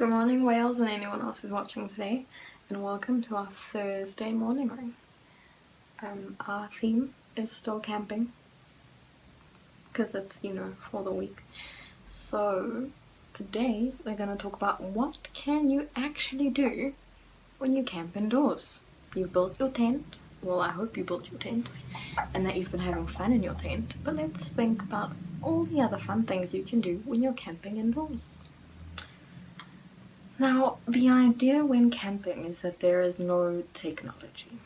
Good morning Wales and anyone else who's watching today, and welcome to our Thursday morning ring. Our theme is still camping because it's, for the week. So today we're going to talk about what can you actually do when you camp indoors. You've built your tent, well I hope you built your tent and that you've been having fun in your tent, but let's think about all the other fun things you can do when you're camping indoors. Now, the idea when camping is that there is no technology.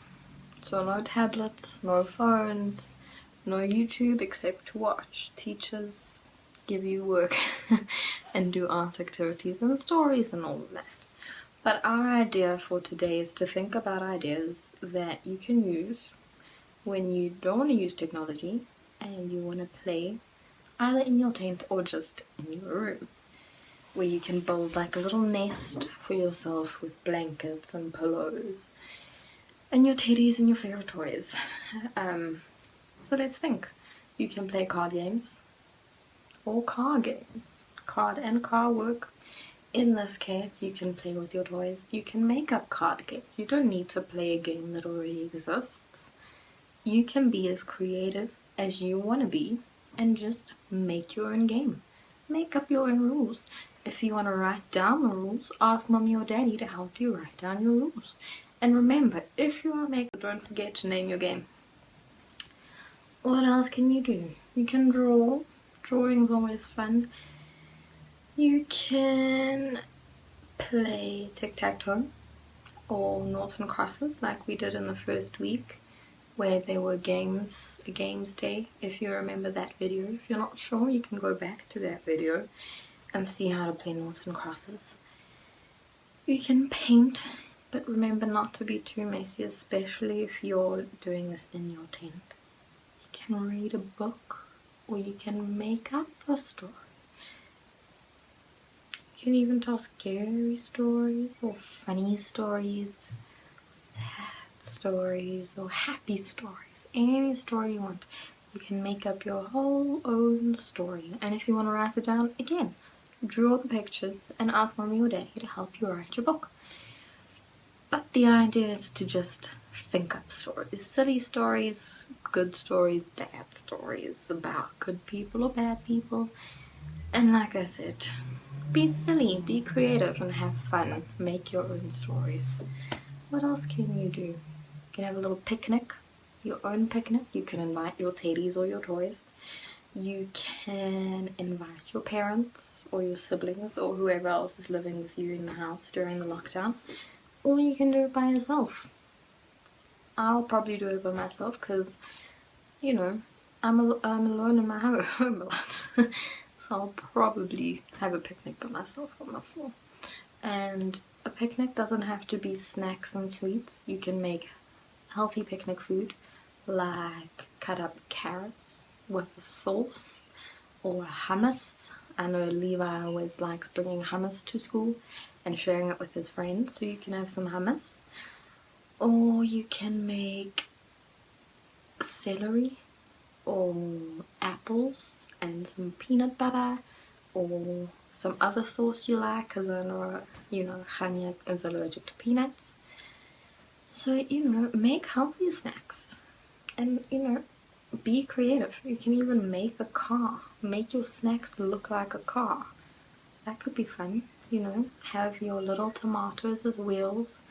So no tablets, no phones, no YouTube except to watch. Teachers give you work and do art activities and stories and all of that. But our idea for today is to think about ideas that you can use when you don't want to use technology and you want to play either in your tent or just in your room, where you can build like a little nest for yourself with blankets and pillows and your teddies and your favorite toys. So let's think. You can play card games or car games. Card and car work. In this case, you can play with your toys. You can make up card games. You don't need to play a game that already exists. You can be as creative as you want to be and just make your own game. Make up your own rules. If you want to write down the rules, ask mommy or daddy to help you write down your rules. And remember, if you want to make, don't forget to name your game. What else can you do? You can draw. Drawing's always fun. You can play tic-tac-toe or noughts and crosses like we did in the first week, where there were games, a games day, if you remember that video. If you're not sure, you can go back to that video and see how to play noughts and crosses. You can paint, but remember not to be too messy, especially if you're doing this in your tent. You can read a book, or you can make up a story. You can even tell scary stories, or funny stories, sad stories, or happy stories. Any story you want. You can make up your whole own story. And if you want to write it down, again, draw the pictures and ask mommy or daddy to help you write your book. But the idea is to just think up stories. Silly stories, good stories, bad stories, about good people or bad people. And like I said, be silly, be creative and have fun. Make your own stories. What else can you do? You can have a little picnic, your own picnic. You can invite your teddies or your toys. You can invite your parents or your siblings or whoever else is living with you in the house during the lockdown. Or you can do it by yourself. I'll probably do it by myself because, I'm alone in my home a lot. So I'll probably have a picnic by myself on the floor. And a picnic doesn't have to be snacks and sweets. You can make healthy picnic food, like cut up carrots with a sauce or hummus. I know Levi always likes bringing hummus to school and sharing it with his friends, so you can have some hummus. Or you can make celery or apples and some peanut butter or some other sauce you like, because I know, Khanya is allergic to peanuts. So, make healthy snacks and, be creative. You can even make a car. Make your snacks look like a car. That could be fun, Have your little tomatoes as wheels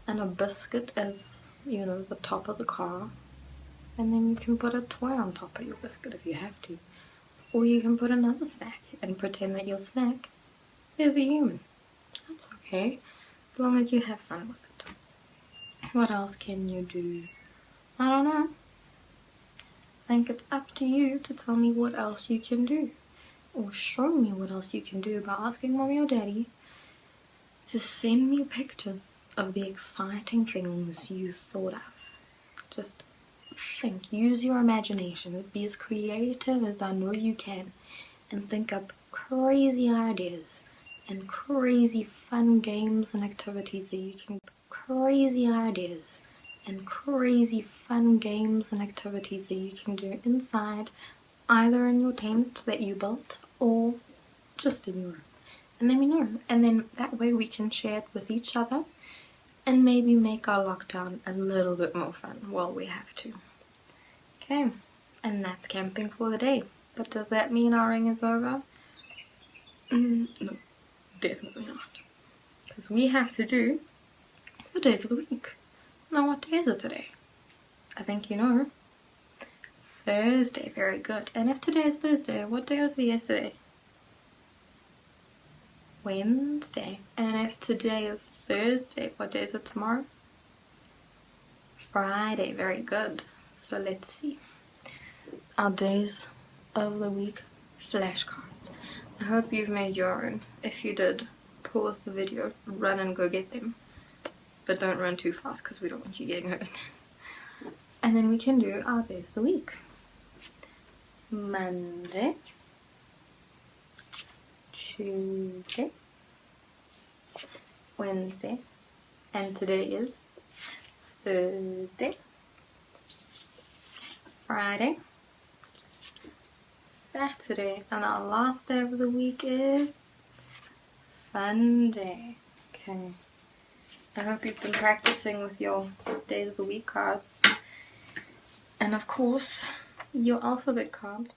and a biscuit as, the top of the car. And then you can put a toy on top of your biscuit if you have to. Or you can put another snack and pretend that your snack is a human. That's okay, as long as you have fun with it. What else can you do? I don't know. I think it's up to you to tell me what else you can do. Or show me what else you can do by asking mommy or daddy to send me pictures of the exciting things you thought of. Just think, use your imagination, be as creative as I know you can, and think up crazy ideas and crazy fun games and activities that you can do inside, either in your tent that you built or just in your room. and let me know. And then that way we can share it with each other and maybe make our lockdown a little bit more fun while we have to. Okay, and that's camping for the day. But does that mean our ring is over? No, definitely not. Because we have to do the days of the week. Now, what day is it today? I think you know. Thursday, very good. And if today is Thursday, what day was it yesterday? Wednesday. And if today is Thursday, what day is it tomorrow? Friday, very good. So let's see. Our days of the week flashcards. I hope you've made your own. If you did, pause the video, run and go get them. But don't run too fast because we don't want you getting hurt. And then we can do our days of the week. Monday, Tuesday, Wednesday, and today is Thursday, Friday, Saturday, and our last day of the week is Sunday. Okay. I hope you've been practicing with your days of the week cards. And of course, your alphabet cards.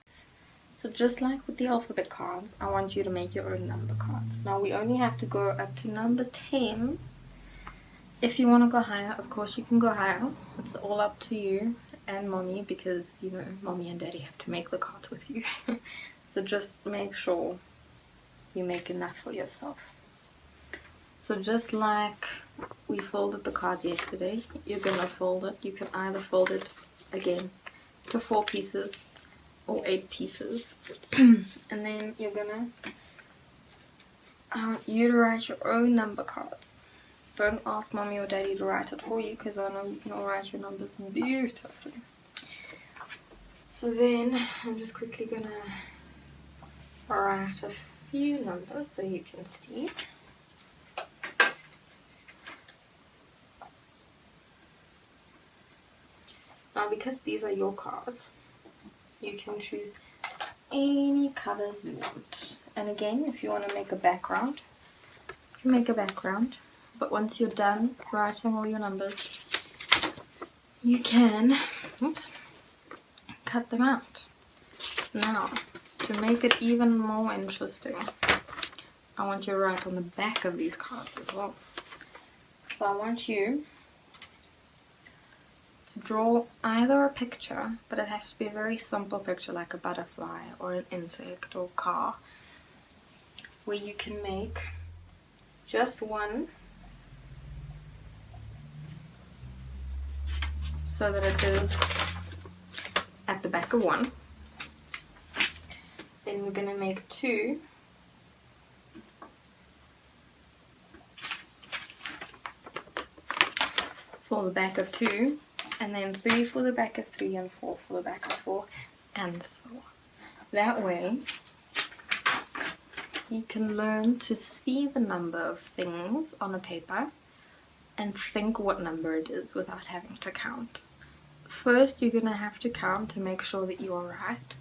So just like with the alphabet cards, I want you to make your own number cards. Now we only have to go up to number 10. If you want to go higher, of course you can go higher. It's all up to you and mommy, because you know mommy and daddy have to make the cards with you. So just make sure you make enough for yourself. So just like we folded the cards yesterday, you're going to fold it. You can either fold it again to 4 pieces or 8 pieces. And then you're gonna you to write your own number cards. Don't ask mommy or daddy to write it for you, because I know you can all write your numbers beautifully. So then I'm just quickly gonna write a few numbers so you can see. Now, because these are your cards, you can choose any colors you want. And again, if you want to make a background, you can make a background. But once you're done writing all your numbers, you can cut them out. Now, to make it even more interesting, I want you to write on the back of these cards as well. So I want you draw either a picture, but it has to be a very simple picture, like a butterfly or an insect or car, where you can make just one, so that it is at the back of one. Then we're going to make 2 for the back of 2, and then 3 for the back of 3, and 4 for the back of 4, and so on. That way you can learn to see the number of things on a paper and think what number it is without having to count. First, you're going to have to count to make sure that you are right,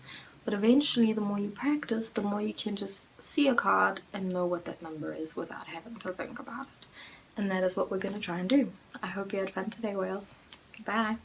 but eventually the more you practice, the more you can just see a card and know what that number is without having to think about it. And that is what we're going to try and do. I hope you had fun today, whales. Goodbye.